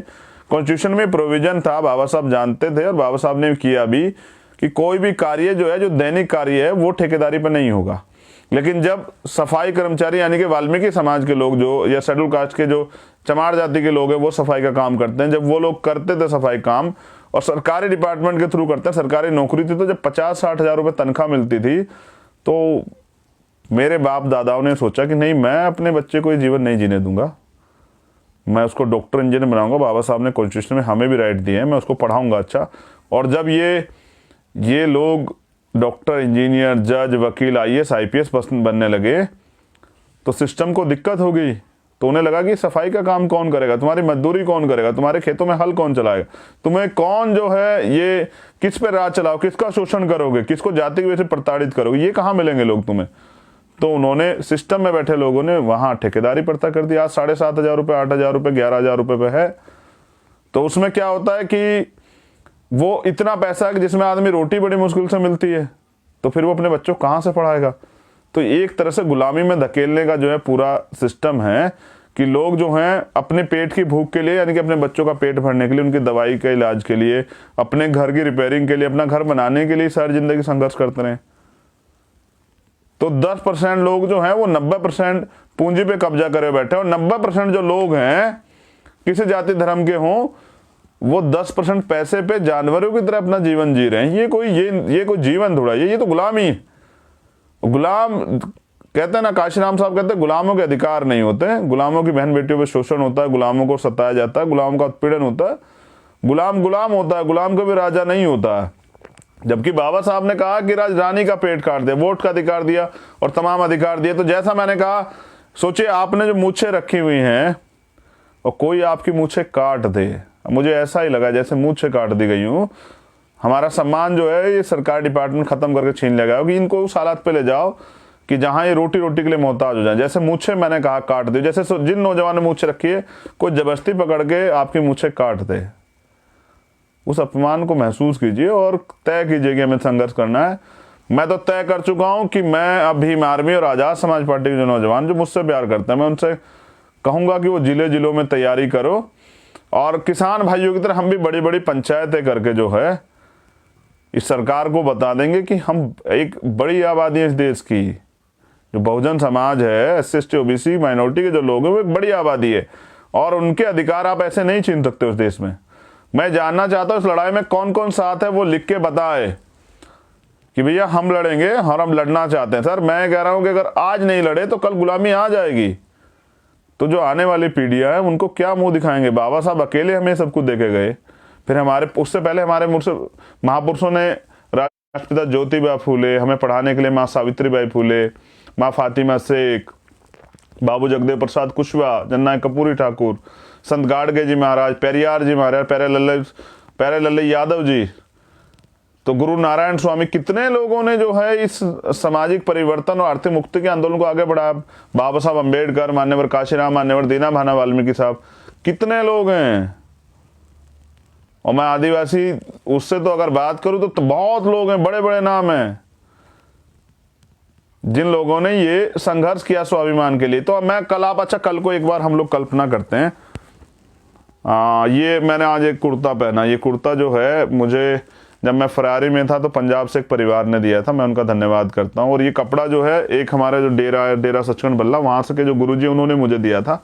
कॉन्स्टिट्यूशन में प्रोविजन था, बाबा साहब जानते थे और बाबा साहब ने किया भी, कि कोई भी कार्य जो है, जो दैनिक कार्य है, वो ठेकेदारी पर नहीं होगा। लेकिन जब सफाई कर्मचारी यानी कि वाल्मीकि समाज के लोग जो, या शेड्यूल कास्ट के जो चमार जाति के लोग हैं, वो सफाई का काम करते हैं, जब वो लोग करते थे सफाई काम और सरकारी डिपार्टमेंट के थ्रू करते हैं, सरकारी नौकरी थी, तो जब 50-60 हज़ार रुपये तनख्वाह मिलती थी, तो मेरे बाप दादाओं ने सोचा कि नहीं, मैं अपने बच्चे को ये जीवन नहीं जीने दूंगा, मैं उसको डॉक्टर इंजीनियर बनाऊंगा। बाबा साहब ने कॉन्स्टिट्यूशन में हमें भी राइट दिए हैं, मैं उसको पढ़ाऊंगा अच्छा। और जब ये लोग डॉक्टर, इंजीनियर, जज, वकील, IAS IPS बनने लगे, तो सिस्टम को दिक्कत हो गई। तो उन्हें लगा कि सफाई का काम कौन करेगा, तुम्हारी मजदूरी कौन करेगा, तुम्हारे खेतों में हल कौन चलाएगा, तुम्हें कौन जो है ये किस पे राज चलाओ, किसका शोषण करोगे, किसको जाति की वजह से प्रताड़ित करोगे, ये कहाँ मिलेंगे लोग तुम्हें। तो उन्होंने, सिस्टम में बैठे लोगों ने वहाँ ठेकेदारी प्रथा कर दी। आज 7,500 रुपये, 8,000 रुपये, 11,000 रुपये पे है। तो उसमें क्या होता है कि वो इतना पैसा है कि जिसमें आदमी रोटी बड़ी मुश्किल से मिलती है, तो फिर वो अपने बच्चों को कहाँ से पढ़ाएगा। तो एक तरह से गुलामी में धकेलने का जो है पूरा सिस्टम है कि लोग जो हैं अपने पेट की भूख के लिए, यानी कि अपने बच्चों का पेट भरने के लिए, उनकी दवाई के इलाज के लिए, अपने घर की रिपेयरिंग के लिए, अपना घर बनाने के लिए सारी जिंदगी संघर्ष करते रहे। तो 10% लोग जो हैं वो 90% पूंजी पे कब्जा करे बैठे, और 90% जो लोग हैं किसी जाति धर्म के हों, वो 10% पैसे पे जानवरों की तरह अपना जीवन जी रहे हैं। ये कोई जीवन थोड़ा, ये तो गुलामी है। गुलाम कहते हैं ना, काशीराम साहब कहते हैं गुलामों के अधिकार नहीं होते हैं, गुलामों की बहन बेटियों पे शोषण होता है, गुलामों को सताया जाता है, गुलामों का उत्पीड़न होता है। गुलाम गुलाम होता है, गुलाम कभी राजा नहीं होता है। जबकि बाबा साहब ने कहा कि राजधानी का पेट काट दे, वोट का अधिकार दिया और तमाम अधिकार दिए। तो जैसा मैंने कहा, सोचिए आपने जो मूछें रखी हुई हैं और कोई आपकी मूछें काट दे, मुझे ऐसा ही लगा जैसे मूछें काट दी गई हूँ। हमारा सम्मान जो है ये सरकार डिपार्टमेंट खत्म करके छीन लेगा कि इनको उस हालात पे ले जाओ कि जहां ये रोटी रोटी के लिए मोहताज हो जाए। जैसे मूछें मैंने कहा काट दी, जैसे जिन नौजवान ने मूछें रखी है, कोई जबरदस्ती पकड़ के आपकी मूछें काट दे, उस अपमान को महसूस कीजिए और तय कीजिए कि हमें संघर्ष करना है। मैं तो तय कर चुका हूं कि मैं अब भीम आर्मी और आज़ाद समाज पार्टी के जो नौजवान जो मुझसे प्यार करते हैं, मैं उनसे कहूँगा कि वो जिले जिलों में तैयारी करो, और किसान भाइयों की तरह हम भी बड़ी बड़ी पंचायतें करके जो है इस सरकार को बता देंगे कि हम एक बड़ी आबादी है इस देश की, जो बहुजन समाज है, SC ST OBC माइनॉरिटी के जो लोग हैं, वो एक बड़ी आबादी है और उनके अधिकार आप ऐसे नहीं छीन सकते उस देश में। मैं जानना चाहता हूँ इस लड़ाई में कौन कौन साथ है, वो लिख के बताए कि भैया हम लड़ेंगे और हम लड़ना चाहते हैं। सर मैं कह रहा हूँ कि अगर आज नहीं लड़े तो कल गुलामी आ जाएगी, तो जो आने वाली पीढ़ियाँ हैं उनको क्या मुंह दिखाएंगे। बाबा साहब अकेले हमें सब कुछ देके गए, फिर उससे पहले हमारे महापुरुषों ने, राष्ट्रपिता ज्योतिबा फूले, हमें पढ़ाने के लिए माँ सावित्रीबाई फूले, माँ फातिमा शेख, बाबू जगदेव प्रसाद कुशवाहा, जननायक कर्पूरी ठाकुर, संत गाडगे जी महाराज, पेरियार जी महाराज, प्यारे लल्ले यादव जी, तो गुरु नारायण स्वामी, कितने लोगों ने जो है इस सामाजिक परिवर्तन और आर्थिक मुक्ति के आंदोलन को आगे बढ़ाया। बाबा साहब अम्बेडकर, मान्यवर काशीराम, मान्यवर दीना भाना वाल्मीकि साहब, कितने लोग हैं। और मैं आदिवासी उससे तो अगर बात करूं तो बहुत लोग हैं, बड़े बड़े नाम हैं जिन लोगों ने ये संघर्ष किया स्वाभिमान के लिए। तो मैं कल को एक बार हम लोग कल्पना करते हैं, ये मैंने आज एक कुर्ता पहना, ये कुर्ता जो है मुझे जब मैं फरारी में था तो पंजाब से एक परिवार ने दिया था, मैं उनका धन्यवाद करता हूँ। और ये कपड़ा जो है एक हमारे जो डेरा सचखंड बल्ला, वहाँ से के जो गुरुजी उन्होंने मुझे दिया था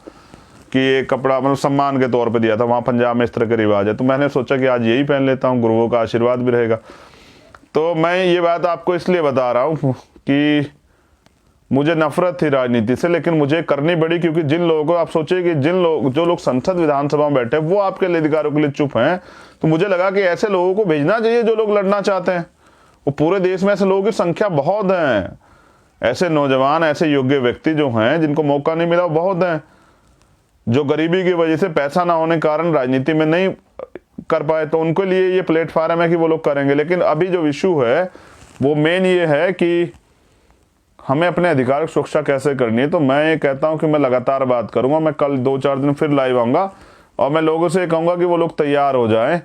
कि ये कपड़ा मतलब सम्मान के तौर पे दिया था, वहाँ पंजाब में इस तरह का रिवाज है। तो मैंने सोचा कि आज यही पहन लेता हूँ, गुरुओं का आशीर्वाद भी रहेगा। तो मैं ये बात आपको इसलिए बता रहा हूँ कि मुझे नफरत थी राजनीति से, लेकिन मुझे करनी पड़ी, क्योंकि जिन लोगों को आप सोचिए कि जो लोग संसद विधानसभा में बैठे वो आपके अधिकारों के लिए चुप हैं, तो मुझे लगा कि ऐसे लोगों को भेजना चाहिए जो लोग लड़ना चाहते हैं। वो पूरे देश में ऐसे लोगों की संख्या बहुत है, ऐसे नौजवान, ऐसे योग्य व्यक्ति जो हैं जिनको मौका नहीं मिला बहुत हैं, जो गरीबी की वजह से पैसा ना होने के कारण राजनीति में नहीं कर पाए, तो उनके लिए ये प्लेटफॉर्म है कि वो लोग करेंगे। लेकिन अभी जो इशू है वो मेन ये है कि हमें अपने अधिकार की सुरक्षा कैसे करनी है। तो मैं ये कहता हूं कि मैं लगातार बात करूंगा, मैं कल 2-4 दिन फिर लाइव आऊंगा और मैं लोगों से कहूंगा कि वो लोग तैयार हो जाएं,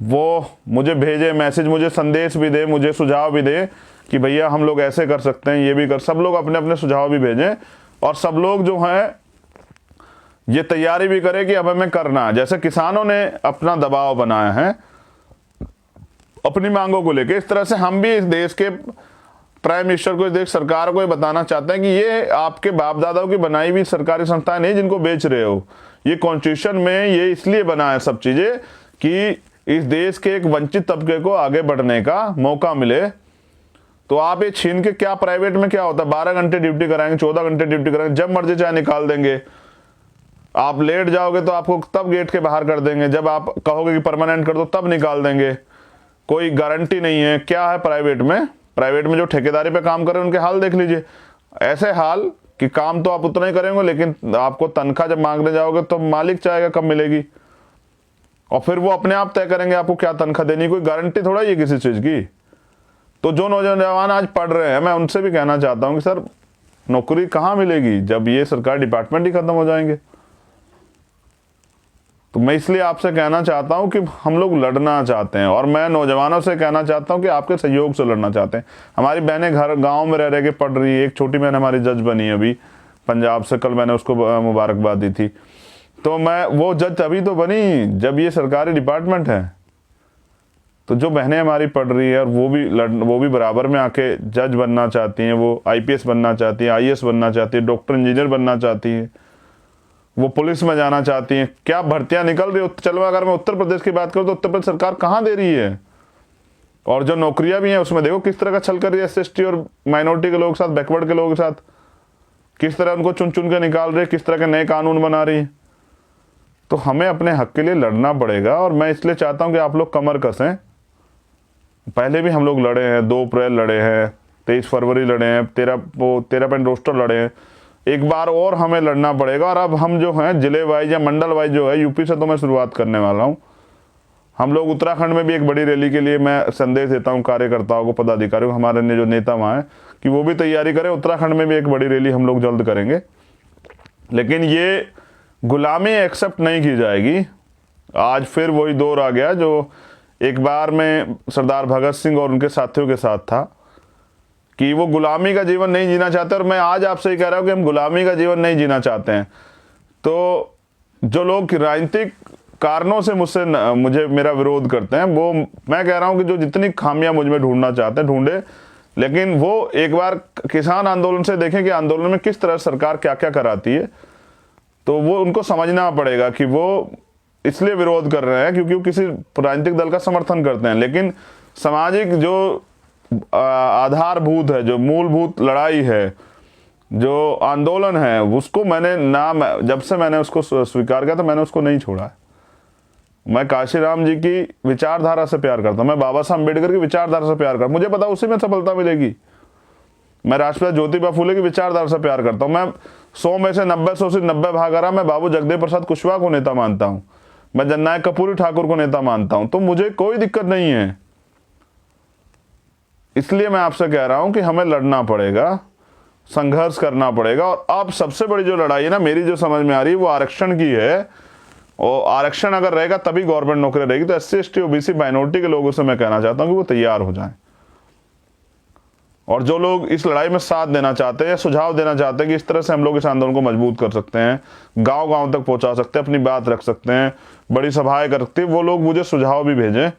वो मुझे भेजे मैसेज, मुझे संदेश भी दे, मुझे सुझाव भी दे कि भैया हम लोग ऐसे कर सकते हैं, ये भी कर, सब लोग अपने अपने सुझाव भी भेजें और सब लोग जो हैं ये तैयारी भी करें कि अब हमें करना है। जैसे किसानों ने अपना दबाव बनाया है अपनी मांगों को लेकर, इस तरह से हम भी इस देश के प्राइम मिनिस्टर को, इस देश सरकार को ये बताना चाहते हैं कि ये आपके बाप दादाओं की बनाई हुई सरकारी संस्थाएं नहीं जिनको बेच रहे हो। ये कॉन्स्टिट्यूशन में ये इसलिए बना है सब चीजें कि इस देश के एक वंचित तबके को आगे बढ़ने का मौका मिले। तो आप ये छीन के, क्या प्राइवेट में क्या होता है, 12 घंटे ड्यूटी कराएंगे, 14 घंटे ड्यूटी कराएंगे, जब मर्जी चाहे निकाल देंगे। आप लेट जाओगे तो आपको तब गेट के बाहर कर देंगे, जब आप कहोगे कि परमानेंट कर दो तब निकाल देंगे। कोई गारंटी नहीं है। क्या है प्राइवेट में जो ठेकेदारी पे काम कर रहे हैं उनके हाल देख लीजिए। ऐसे हाल कि काम तो आप उतना ही करेंगे, लेकिन आपको तनख्वाह जब मांगने जाओगे तो मालिक चाहेगा कब मिलेगी, और फिर वो अपने आप तय करेंगे आपको क्या तनख्वाह देनी। कोई गारंटी थोड़ा ही है किसी चीज की। तो जो नौजवान आज पढ़ रहे हैं, मैं उनसे भी कहना चाहता हूं कि सर नौकरी कहाँ मिलेगी जब ये सरकारी डिपार्टमेंट ही खत्म हो जाएंगे। तो मैं इसलिए आपसे कहना चाहता हूं कि हम लोग लड़ना चाहते हैं, और मैं नौजवानों से कहना चाहता हूं कि आपके सहयोग से लड़ना चाहते हैं। हमारी बहनें गांव में रह के पढ़ रही है, एक छोटी बहन हमारी जज बनी है अभी, पंजाब से, कल मैंने उसको मुबारकबाद दी थी। तो मैं, वो जज तभी तो बनी जब ये सरकारी डिपार्टमेंट है। तो जो बहनें हमारी पढ़ रही है और वो भी बराबर में आके जज बनना चाहती हैं, वो आईपीएस बनना चाहती हैं, आईएएस बनना चाहती है, डॉक्टर इंजीनियर बनना चाहती है, वो पुलिस में जाना चाहती हैं, क्या भर्तियां निकल रही है। चलो अगर मैं उत्तर प्रदेश की बात करूँ तो उत्तर प्रदेश सरकार कहाँ दे रही है, और जो नौकरियां भी हैं उसमें देखो किस तरह का छल कर रही है एसएसटी और माइनॉरिटी के लोगों के साथ, बैकवर्ड के लोगों के साथ, किस तरह उनको चुन चुन के निकाल रही है, किस तरह के नए कानून बना रही है। तो हमें अपने हक के लिए लड़ना पड़ेगा, और मैं इसलिए चाहता हूं कि आप लोग कमर कसें। पहले भी हम लोग लड़े हैं, 2 अप्रैल लड़े हैं, 23 फरवरी लड़े हैं, 13 पॉइंट रोस्टर लड़े हैं, एक बार और हमें लड़ना पड़ेगा। और अब हम जो हैं जिले वाइज या मंडल वाइज जो है, यूपी से तो मैं शुरुआत करने वाला हूँ। हम लोग उत्तराखंड में भी एक बड़ी रैली के लिए मैं संदेश देता हूँ कार्यकर्ताओं को, पदाधिकारियों को, हमारे अन्य जो नेता वहाँ हैं, कि वो भी तैयारी करें। उत्तराखंड में भी एक बड़ी रैली हम लोग जल्द करेंगे। लेकिन ये गुलामी एक्सेप्ट नहीं की जाएगी। आज फिर वही दौर आ गया जो एक बार में सरदार भगत सिंह और उनके साथियों के साथ था, कि वो गुलामी का जीवन नहीं जीना चाहते। और मैं आज आपसे ही कह रहा हूँ कि हम गुलामी का जीवन नहीं जीना चाहते हैं। तो जो लोग राजनीतिक कारणों से मुझे मेरा विरोध करते हैं, वो मैं कह रहा हूं कि जो जितनी खामियां मुझ में ढूंढना चाहते हैं ढूंढे, लेकिन वो एक बार किसान आंदोलन से देखें कि आंदोलन में किस तरह सरकार क्या क्या कराती है। तो वो उनको समझना पड़ेगा कि वो इसलिए विरोध कर रहे हैं क्योंकि वो किसी राजनीतिक दल का समर्थन करते हैं। लेकिन सामाजिक जो आधारभूत है, जो मूलभूत लड़ाई है, जो आंदोलन है, उसको जब से मैंने उसको स्वीकार किया तो मैंने उसको नहीं छोड़ा है। मैं काशीराम जी की विचारधारा से प्यार करता हूं, मैं बाबा साहब अम्बेडकर की विचारधारा से प्यार करता हूं, मुझे पता उसी में सफलता मिलेगी। मैं राष्ट्रपिता ज्योतिबा फूले की विचारधारा से प्यार करता हूं। मैं 100 में से 90 भाग आ रहा, मैं बाबू जगदेव प्रसाद कुशवाहा को नेता मानता हूं, मैं जननायक कर्पूरी ठाकुर को नेता मानता हूं, तो मुझे कोई दिक्कत नहीं है। इसलिए मैं आपसे कह रहा हूं कि हमें लड़ना पड़ेगा, संघर्ष करना पड़ेगा। और अब सबसे बड़ी जो लड़ाई है ना, मेरी जो समझ में आ रही है, वो आरक्षण की है। और आरक्षण अगर रहेगा तभी गवर्नमेंट नौकरी रहेगी। तो एससी एसटी ओबीसी माइनॉरिटी के लोगों से मैं कहना चाहता हूं कि वो तैयार हो जाएं। और जो लोग इस लड़ाई में साथ देना चाहते हैं या सुझाव देना चाहते हैं कि इस तरह से हम लोग इस आंदोलन को मजबूत कर सकते हैं, गांव गांव तक पहुंचा सकते हैं, अपनी बात रख सकते हैं, बड़ी सभाएं कर सकते हैं, वो लोग मुझे सुझाव भी भेजें।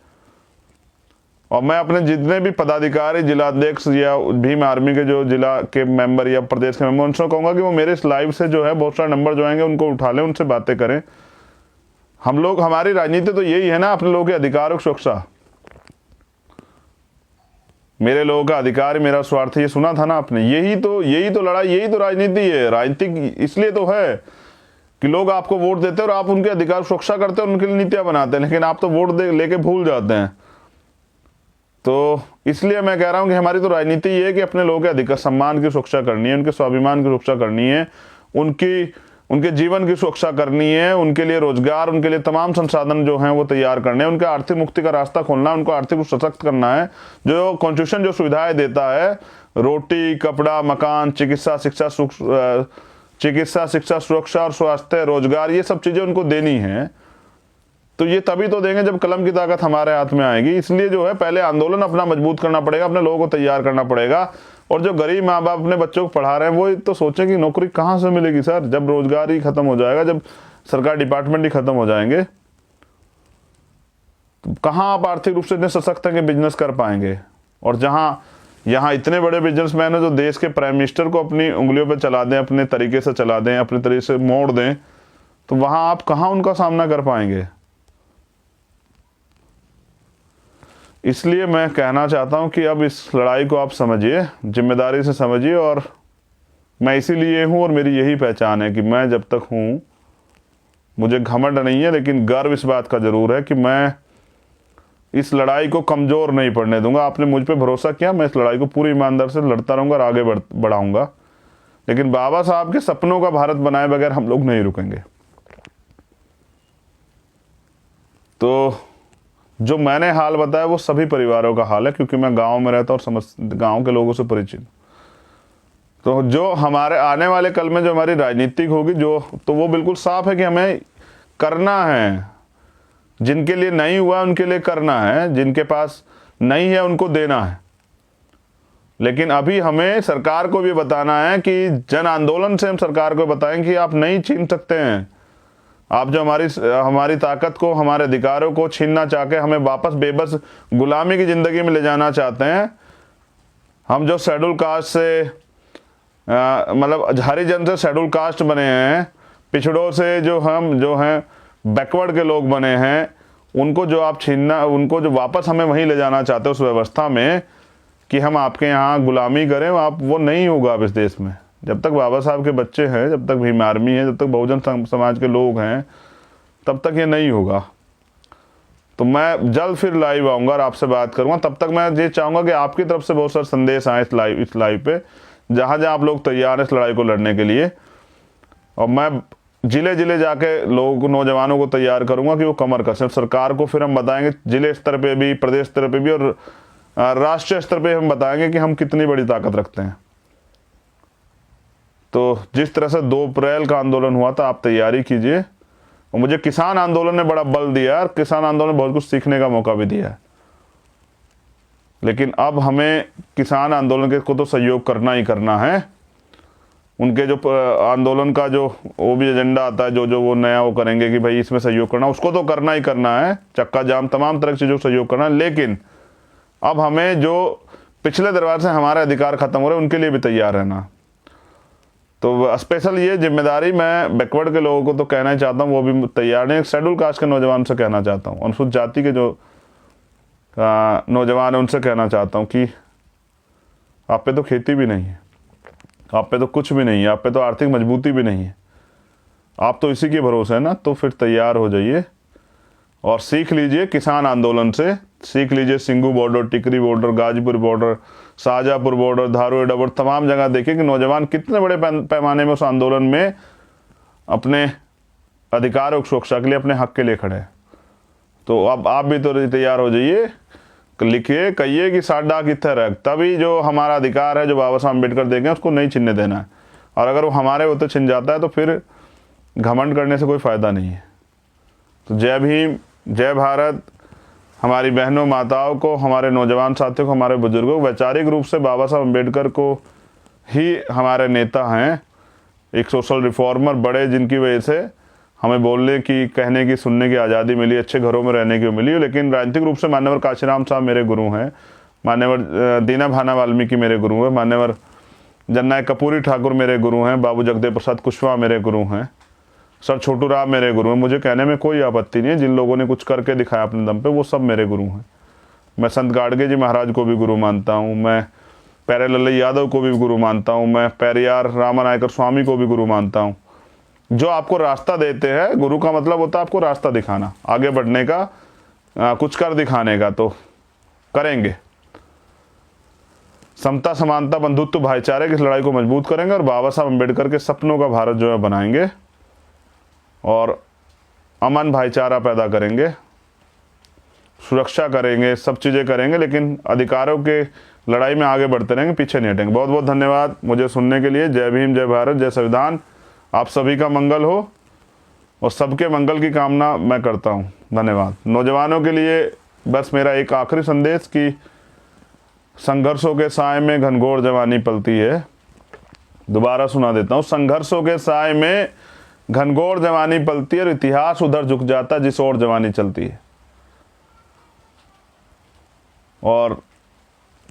और मैं अपने जितने भी पदाधिकारी, जिलाध्यक्ष या भीम आर्मी के जो जिला के मेंबर या प्रदेश के मेंबर, उनसे कहूंगा कि वो मेरे इस लाइव से जो है बहुत सारे नंबर जो आएंगे उनको उठा लें, उनसे बातें करें। हम लोग, हमारी राजनीति तो यही है ना, अपने लोगों के अधिकारों की सुरक्षा। मेरे लोगों का अधिकार मेरा स्वार्थ, ये सुना था ना आपने। यही तो लड़ाई, यही तो राजनीति है। राजनीतिक इसलिए तो है कि लोग आपको वोट देते हैं और आप उनके अधिकार सुरक्षा करते हैं, उनके लिए नीतियां बनाते हैं, लेकिन आप तो वोट लेके भूल जाते हैं। तो इसलिए मैं कह रहा हूं कि हमारी तो राजनीति ये है कि अपने लोगों के अधिकार, सम्मान की सुरक्षा करनी है, उनके स्वाभिमान की सुरक्षा करनी है, उनके जीवन की सुरक्षा करनी है, उनके लिए रोजगार, उनके लिए तमाम संसाधन जो हैं वो तैयार करने हैं, उनके आर्थिक मुक्ति का रास्ता खोलना है, उनको आर्थिक सशक्त करना है। जो कॉन्स्टिट्यूशन जो सुविधाएं देता है, रोटी, कपड़ा, मकान, चिकित्सा शिक्षा, सुरक्षा और स्वास्थ्य, रोजगार, ये सब चीजें उनको देनी है। तो ये तभी तो देंगे जब कलम की ताकत हमारे हाथ में आएगी। इसलिए जो है पहले आंदोलन अपना मजबूत करना पड़ेगा, अपने लोगों को तैयार करना पड़ेगा। और जो गरीब माँ बाप अपने बच्चों को पढ़ा रहे हैं वो तो सोचें कि नौकरी कहाँ से मिलेगी सर, जब रोजगार ही खत्म हो जाएगा, जब सरकार डिपार्टमेंट ही खत्म हो जाएंगे, तो कहाँ आप आर्थिक रूप से इतने सशक्त हैं कि बिजनेस कर पाएंगे। और यहाँ इतने बड़े बिजनेसमैन हैं जो देश के प्राइम मिनिस्टर को अपनी उंगलियों पर चला दें, अपने तरीके से चला दें, अपने तरीके से मोड़ दें, तो वहाँ आप कहाँ उनका सामना कर पाएंगे। इसलिए मैं कहना चाहता हूं कि अब इस लड़ाई को आप समझिए, जिम्मेदारी से समझिए। और मैं इसीलिए हूं और मेरी यही पहचान है कि मैं जब तक हूं, मुझे घमंड नहीं है लेकिन गर्व इस बात का जरूर है कि मैं इस लड़ाई को कमजोर नहीं पड़ने दूंगा। आपने मुझ पे भरोसा किया, मैं इस लड़ाई को पूरी ईमानदारी से लड़ता रहूंगा और आगे बढ़ाऊंगा। लेकिन बाबा साहब के सपनों का भारत बनाए बगैर हम लोग नहीं रुकेंगे। तो जो मैंने हाल बताया वो सभी परिवारों का हाल है, क्योंकि मैं गांव में रहता और गांव के लोगों से परिचित। तो जो हमारे आने वाले कल में जो हमारी राजनीतिक होगी, तो वो बिल्कुल साफ है कि हमें करना है। जिनके लिए नहीं हुआ उनके लिए करना है, जिनके पास नहीं है उनको देना है। लेकिन अभी हमें सरकार को भी बताना है कि जन आंदोलन से हम सरकार को बताएं कि आप नहीं छीन सकते हैं। आप जो हमारी ताकत को, हमारे अधिकारों को छीनना चाह के हमें वापस बेबस गुलामी की ज़िंदगी में ले जाना चाहते हैं। हम जो शेड्यूल कास्ट से मतलब हरिजन से शेड्यूल कास्ट बने हैं, पिछड़ों से जो हैं बैकवर्ड के लोग बने हैं, उनको जो आप छीनना, उनको जो वापस हमें वहीं ले जाना चाहते हो उस व्यवस्था में कि हम आपके यहाँ गुलामी करें, आप वो नहीं होगा अब इस देश में। जब तक बाबा साहब के बच्चे हैं, जब तक भीम आर्मी है, जब तक बहुजन समाज के लोग हैं, तब तक ये नहीं होगा। तो मैं जल्द फिर लाइव आऊँगा और आपसे बात करूँगा। तब तक मैं ये चाहूँगा कि आपकी तरफ से बहुत सारे संदेश आए इस लाइव पे, जहाँ जहाँ आप लोग तैयार हैं इस लड़ाई को लड़ने के लिए। और मैं जिले जिले जाके लोगों को, नौजवानों को तैयार करूँगा कि वो कमर कसें। सरकार को फिर हम बताएंगे जिले स्तर पे भी, प्रदेश स्तर पे भी और राष्ट्रीय स्तर पे हम बताएंगे कि हम कितनी बड़ी ताकत रखते हैं। तो जिस तरह से 2 अप्रैल का आंदोलन हुआ था, आप तैयारी कीजिए। और मुझे किसान आंदोलन ने बड़ा बल दिया और किसान आंदोलन ने बहुत कुछ सीखने का मौका भी दिया है। लेकिन अब हमें किसान आंदोलन के को तो सहयोग करना ही करना है। उनके जो आंदोलन का जो वो भी एजेंडा आता है, जो वो नया वो करेंगे कि भाई इसमें सहयोग करना, उसको तो करना ही करना है। चक्का जाम तमाम तरह की चीज़ों को सहयोग करना है। लेकिन अब हमें जो पिछले दरबार से हमारे अधिकार खत्म हो रहे हैं, उनके लिए भी तैयार रहना। तो स्पेशल ये जिम्मेदारी मैं बैकवर्ड के लोगों को तो कहना ही चाहता हूँ, वो भी तैयार नहीं। शेड्यूल कास्ट के नौजवान से कहना चाहता हूँ, अनुसूचित जाति के जो नौजवान है उनसे कहना चाहता हूँ कि आप पे तो खेती भी नहीं है, आप पे तो कुछ भी नहीं है, आप पे तो आर्थिक मजबूती भी नहीं है, आप तो इसी के भरोसे है ना। तो फिर तैयार हो जाइए और सीख लीजिए किसान आंदोलन से, सीख लीजिए Singhu border, Tikri border, Ghazipur border, Shahjahanpur border, धारू डबर, तमाम जगह देखिए कि नौजवान कितने बड़े पैमाने में उस आंदोलन में अपने अधिकारों की सुरक्षा के लिए, अपने हक के लिए खड़े हैं। तो अब आप भी तो तैयार हो जाइए, लिखिए, कहिए कि साडा कित्थे रख, तभी जो हमारा अधिकार है, जो बाबा साहब अम्बेडकर देंगे, उसको नहीं छीनने देना है। और अगर वो हमारे होते छिन जाता है तो फिर घमंड करने से कोई फ़ायदा नहीं है। तो जय भीम, जय भारत। हमारी बहनों, माताओं को, हमारे नौजवान साथियों को, हमारे बुजुर्गों को, वैचारिक रूप से बाबा साहब अम्बेडकर को ही हमारे नेता हैं, एक सोशल रिफॉर्मर बड़े, जिनकी वजह से हमें बोलने की, कहने की, सुनने की आज़ादी मिली, अच्छे घरों में रहने की मिली। लेकिन राजनीतिक रूप से मान्यवर काशीराम साहब मेरे गुरु हैं, मान्यवर दीना भाना वाल्मीकि मेरे गुरु हैं, मान्यवर जननायक कपूरी ठाकुर मेरे गुरु हैं, बाबू जगदेव प्रसाद कुशवाहा मेरे गुरु हैं, सर छोटू राम मेरे गुरु हैं। मुझे कहने में कोई आपत्ति नहीं है, जिन लोगों ने कुछ करके दिखाया अपने दम पे, वो सब मेरे गुरु हैं। मैं संत गाडगे जी महाराज को भी गुरु मानता हूँ, मैं प्यारे लल्लई यादव को भी गुरु मानता हूँ, मैं पेरियार रामानायकर स्वामी को भी गुरु मानता हूँ। जो आपको रास्ता देते हैं, गुरु का मतलब होता है आपको रास्ता दिखाना, आगे बढ़ने का, कुछ कर दिखाने का। तो करेंगे, समता, समानता, बंधुत्व, भाईचारे की इस लड़ाई को मजबूत करेंगे और बाबा साहब अम्बेडकर के सपनों का भारत जो है बनाएंगे और अमन भाईचारा पैदा करेंगे, सुरक्षा करेंगे, सब चीज़ें करेंगे, लेकिन अधिकारों के लड़ाई में आगे बढ़ते रहेंगे, पीछे नहीं हटेंगे। बहुत बहुत धन्यवाद मुझे सुनने के लिए। जय भीम, जय भारत, जय संविधान। आप सभी का मंगल हो और सबके मंगल की कामना मैं करता हूँ। धन्यवाद। नौजवानों के लिए बस मेरा एक आखिरी संदेश कि संघर्षों के साए में घनघोर जवानी पलती है। दोबारा सुना देता हूँ, संघर्षों के साए में घनघोर जवानी पलती है और इतिहास उधर झुक जाता जिस ओर जवानी चलती है। और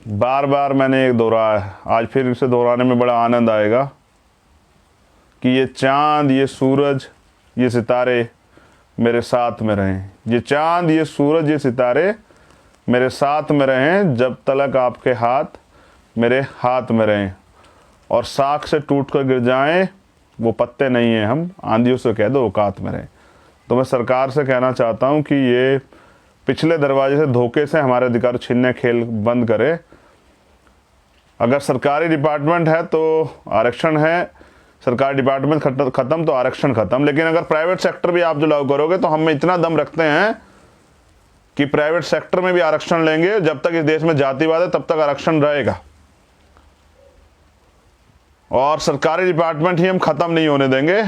बार बार मैंने एक दोहराया है, आज फिर इसे दोहराने में बड़ा आनंद आएगा कि ये चांद, ये सूरज, ये सितारे मेरे साथ में रहें। ये चांद, ये सूरज, ये सितारे मेरे साथ में रहें जब तलक आपके हाथ मेरे हाथ में रहें। और साख से टूट कर गिर जाएं वो पत्ते नहीं हैं हम, आंधियों से कह दो औकात में रहें। तो मैं सरकार से कहना चाहता हूं कि ये पिछले दरवाजे से धोखे से हमारे अधिकार छीनने खेल बंद करे। अगर सरकारी डिपार्टमेंट है तो आरक्षण है, सरकारी डिपार्टमेंट ख़त्म तो आरक्षण ख़त्म। लेकिन अगर प्राइवेट सेक्टर भी आप जो लागू करोगे तो हम में इतना दम रखते हैं कि प्राइवेट सेक्टर में भी आरक्षण लेंगे। जब तक इस देश में जातिवाद है तब तक आरक्षण रहेगा और सरकारी डिपार्टमेंट ही हम ख़त्म नहीं होने देंगे।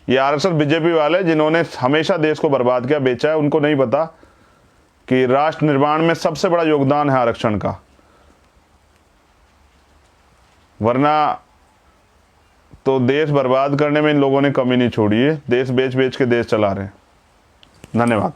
ये आरएसएस बीजेपी वाले जिन्होंने हमेशा देश को बर्बाद किया, बेचा है, उनको नहीं पता कि राष्ट्र निर्माण में सबसे बड़ा योगदान है आरक्षण का। वरना तो देश बर्बाद करने में इन लोगों ने कमी नहीं छोड़ी है। देश बेच बेच के देश चला रहे हैं। धन्यवाद।